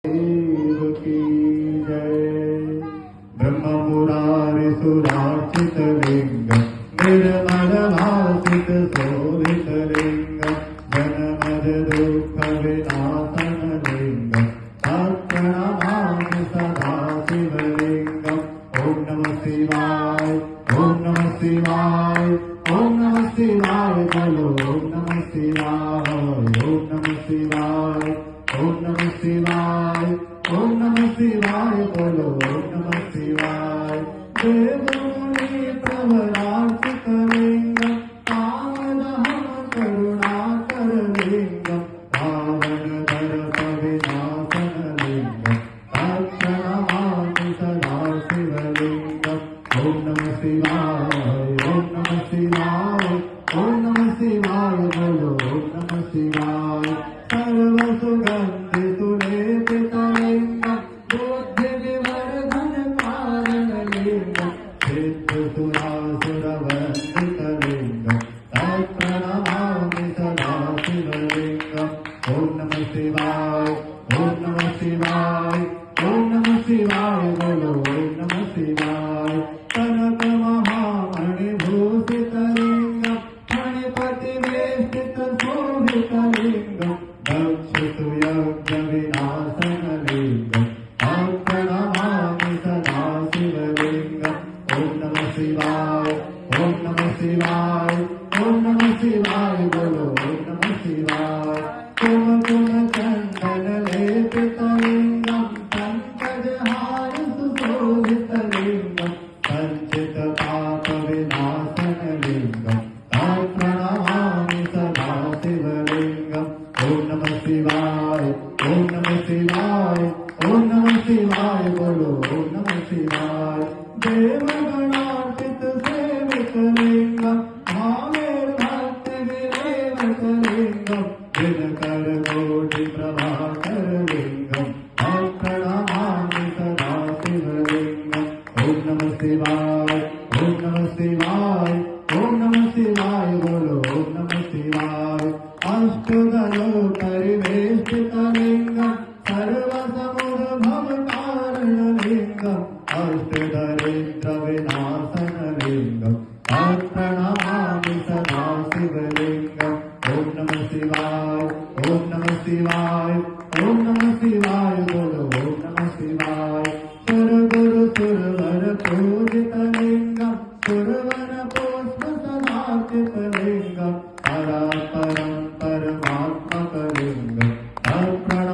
देव की जय। ब्रह्म मुरारी सुरार्चित लिंग निर्मल भासित शोभित लिंग जनमद दुःख विनाशन लिंग तत्प्रणमामि सदा शिवलिंगम्। ओम नमः शिवाय, ओम नमः शिवाय, ओम नमः शिवाय, बोलो ओम नमः शिवाय, ओम नमः शिवाय, ओम नमः शिवाय, ओम नमः शिवाय, बोलो ओम नमः शिवाय। देवमुनि प्रवरार्चित लिंगम् पावनहं करुणाकर लिंगम् पावन दर्प विनाशन लिंगम् तत्प्रणमामि सदा शिवलिंगम्। ओम नमः शिवाय, ओम नमः शिवाय, ओम नमः शिवाय, बोलो ओम नमः शिवाय। सर्वसुगन्धि सुलेपितलिंगम् बुद्धिविवर्धन कारणलिंगम् सिद्धसुरासुरवन्दितलिंगम् तत्प्रणमामि सदा शिवलिंगम्। ओम नमः शिवाय, ओम नमः शिवाय, ओम नमः शिवाय, बोलो ओम नमः शिवाय। कनक महामणिभूषितलिंगम् फणिपतिवेष्टित शोभितलिंगम् दक्षतु यज्ञविनाशनलिंगम् तत्प्रणमामि सदा शिवलिंगम्। ओम नमः शिवाय, ओम नमः शिवाय, ओम नमः शिवाय, बोलो ओम नमः शिवाय। कुमकुम चंदन लेपितलिंगम् पंकजहार सुशोभितलिंगम् संचित पाप विनाशनलिंगम् तत्प्रणमामि सदा शिवलिंगम्। ओम नमः शिवाय, ओम नमः शिवाय, ओम नमः शिवाय,